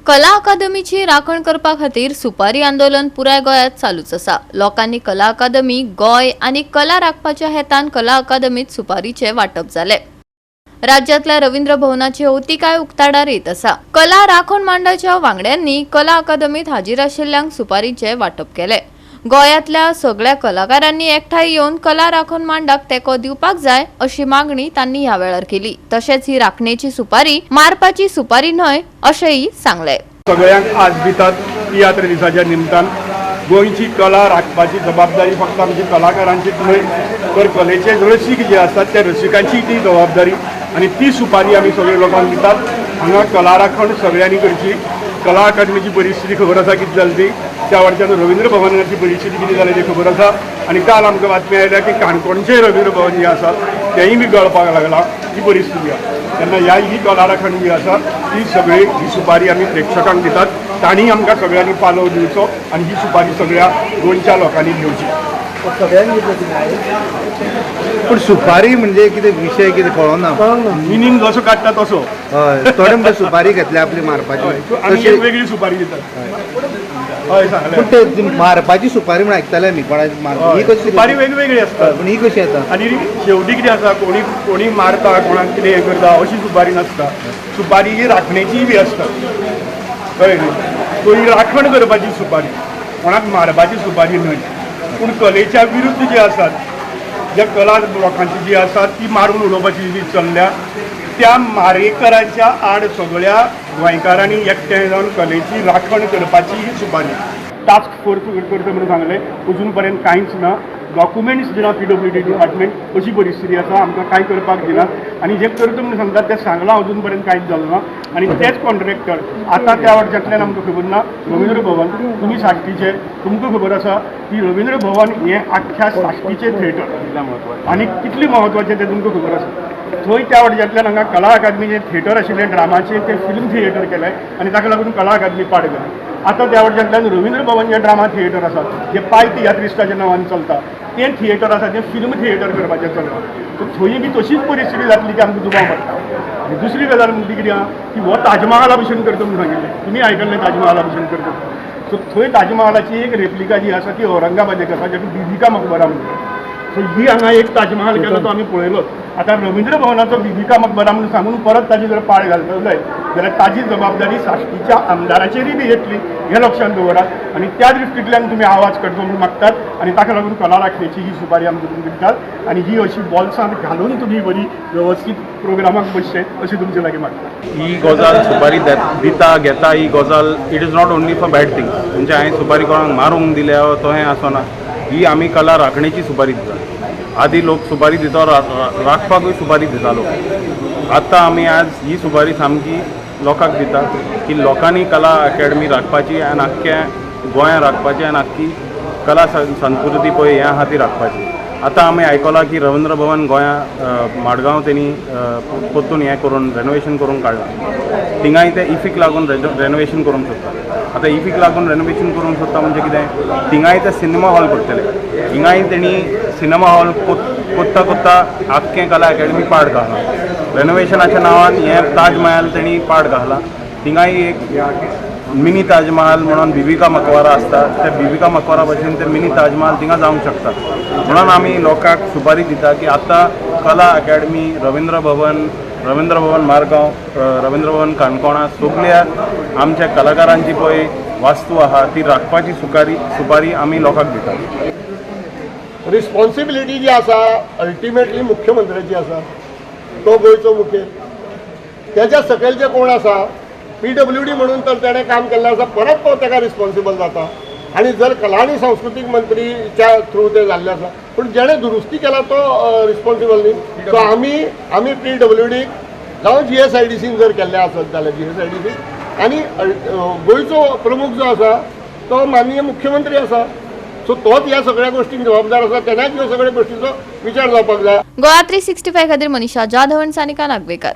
कला अकादमीची राखण करपा खातीर सुपारी आंदोलन पुराय गोंयांत चालूच आसा। लोकांनी कला अकादमी गोंय आनी कला राखपाच्या हेतान कला अकादमीत सुपारीचे वाटप जाले। राज्यातल्या रवींद्र भवनाची अवतिकाय उक्ताडार येत आसा। कला राखण मांडाच्या वांगड्यांनी कला अकादमीत हाजीर आशिल्ल्यांक सुपारीचे वाटप केले। गोंयांतल्या सगळ्या कलाकारांनी एकठांय येवन कला राखण मांडाक तेंको दिवपाक जाय अशी मागणी तांणी ह्या वेळार केली। तशेंच ही राखणेची सुपारी मारपाची सुपारी न्हय अशेंय सांगले। सगळ्यांक आज दितात तियात्र दिसाच्या निमतान गोंयची कला राखपाची जबाबदारी फक्त आमची कलाकारांचीच न्हय तर कलेचे रसीक जे असतात त्या रसिकांची ती जबाबदारी आणि ती सुपारी आमी सगळे लोकांक दितात। हांगा कला राखण सगळ्यांनी करची। कला अकादमीची परिस्थिती खबर आसा कितें जाली ती, त्या वर्साच्या रवींद्र भवनाची परिस्थिती कितें जाली ती खबर आसा। आणि काल आमकां बातमी आयल्या की काणकोणचें रवींद्र भवन जें आसा तेंय बी गळपाक लागला ही परिस्थिती आसा। तेन्ना ही कला राखण जी आसा ती सगळी ही सुपारी आमी प्रेक्षकांक दितात। तांणी आमकां सगळ्यांनी पालव दिवचो आणि ही सुपारी सगळ्या गोंयच्या लोकांनी घेवची। पण सुपारी म्हणजे कितें विषय कितें कळना, मिनींग जसो काडटा तसो। हय, थोडे म्हणजे सुपारी घेतली आपली मारपाची, आमी एक वेगळी सुपारी दितात। हय सांगलें। पण ते मारपाची सुपारी म्हण आयकताले आमी कोणाची मारपाची ही कशी सुपारी वेगवेगळी आसता। पण ही कशी येता आनी शेवटी कितें आसा कोणी मारता कोणाक कितें हें करता अशी सुपारी नासता। सुपारी ही राखणेची बी आसता, कळ्ळें न्ही। तो ही राखण करपाची सुपारी, कोणाक मारपाची सुपारी न्हय। पूण कलेच्या विरुद्ध जे आसात, ज्या कला लोकांची जी आसा ती मारून उडोवपाची जी चल्ल्या त्या मारेकरांच्या आड सगळ्या गोंयकारांनी एकठांय जावन कलेची राखण करपाची ही सुपारी। टास्क फोर्स करता म्हणून सांगलें, अजून पर्यंत कांयच ना। डॉक्युमेंट्स दिना PWD डिपार्टमेंट, अशी परिस्थिती आसा। आमकां कांय करपाक दिनात आणि जे करता म्हणून सांगतात ते सांगलां अजून पर्यंत कांयच जालें ना। आणि तेच कॉन्ट्रॅक्टर आतां त्या वर्सांतल्यान आमकां खबर ना रवींद्र भवन तुमी साश्टीचे, तुमकां खबर आसा की रवींद्र भवन हें आख्ख्या साश्टीचें थिएटर आनी कितलें म्हत्वाचें तें तुमकां खबर आसा। थंय त्या वर्सांतल्यान हांगा कला अकादमीचें थिएटर आशिल्लें ड्रामाचें तें फिल्म थिएटर केलें आणि ताका लागून कला अकादमी पाड गेली। आतां त्या वर्सांतल्यान रवींद्र भवन जें ड्रामा थिएटर आसा जें पाय तियात्रिस्टाच्या नांवान चलता तें थिएटर आसा तें फिल्म थिएटर करपाचें चलता। सो थंय बी तशीच परिस्थिती जातली की आमकां दुबाव पडटा। आनी दुसरी गजाल म्हणटी कितें आहा की हो ताजमहाला भशेन करता म्हणून सांगिल्लें, तुमी आयकल्लें ताजमहाला भशेन करता। सो थंय ताजमहालाची एक रेप्लिका जी आसा ती औरंगाबादेक आसा जेका बिबिका मकबरा म्हणटा। सो ही हांगा एक ताजमहाल केलो तो आमी पळयलो। आतां रवींद्र भवनाचो बिबिका मकबरा म्हणून सांगून परत ताजी जर पाड घालतलो जाल्यार ताजी जबाबदारी साश्टीच्या आमदाराचेरय बी येतली हें लक्षांत दवरात। आणि त्या दृश्टींतल्यान तुमी आवाज करचो म्हणून मागतात आणि ताका लागून कला राखणेची ही सुपारी आमकां तुमकां दितात आणि ही अशी बॉल्सांत घालून तुमी बरी व्यवस्थीत प्रोग्रामाक बसचे अशी तुमचे लागीं मागतात। ही गजाल सुपारी दिता घेता ही गजाल it is not only for bad things. म्हणजे हांवें सुपारी कोणाक मारूंक दिल्या तो हें आसना। ही आमी कला राखणेची सुपारी दिता। आदी लोक सुपारी दिता राखपाकूय सुपारी दितालो। आतां आमी आज ही सुपारी सामकी लोकांक दिता की लोकांनी कला अकॅडमी राखपाची आनी आख्ख्या गोंयांत राखपाची आनी आख्खी कला संस्कृती पळय ह्या खातीर राखपाची। आतां आमी आयकलां की रवींद्र भवन गोंया माडगांव तेणी परतून हें करून रेनोवेशन करून काडलां। थिंगाय ते इफीक लागून रेनोवेशन करूंक सोदता। आतां इफीक लागून रेनोवेशन करूंक सोदता म्हणजे कितें, थिंगाय ते सिनेमा हॉल करतले। हिंगाय तेणी सिनेमा हॉल कोत्ता आख्खें कला अकॅडमी पाड घालना। रेनोवेशनाच्या नांवान हें ताज महल तेणी पाड घातला। थिंगाय एक मिनी ताजमहल म्हणून बिबिका मकबरा आसता, त्या बिबिका मकबरा भशेन ते मिनी ताजमहल थिंगा जावंक शकता। म्हणून आमी लोकांक सुपारी दिता की आतां कला अकॅडमी रवींद्र भवन मारगांव, रवींद्र भवन काणकोणा सगळ्या आमच्या कलाकारांची पळय वास्तू आहा ती राखपाची सुपारी आमी लोकांक दिता। रिस्पॉन्सिबिलिटी जी आसा अल्टिमेटली मुख्यमंत्र्याची आसा, तो गोंयचो मुखेल। त्याच्या सकयल जे कोण आसा PWD म्हणून तर तेणें काम केल्लें आसा, परत तो ताका रिस्पॉन्सिबल जाता। आणि जर कला आणि सांस्कृतिक मंत्रीच्या थ्रू ते जाल्लें आसा, पूण जेणे दुरुस्ती केला तो रिस्पॉन्सिबल न्ही। सो आमी PWD जावं GSIDCन जर केल्लें आसत जाल्यार GSIDC आणि गोंयचो प्रमुख जो आसा तो माननीय मुख्यमंत्री आसा। सो तोच ह्या सगळ्या गोष्टींक जबाबदार आसा, तेन्नाच ह्यो सगळ्या गोष्टींचो विचार जावपाक जाय। गोवा 365 खातीर मनीषा जाधव आनी सानिका नागवेकर।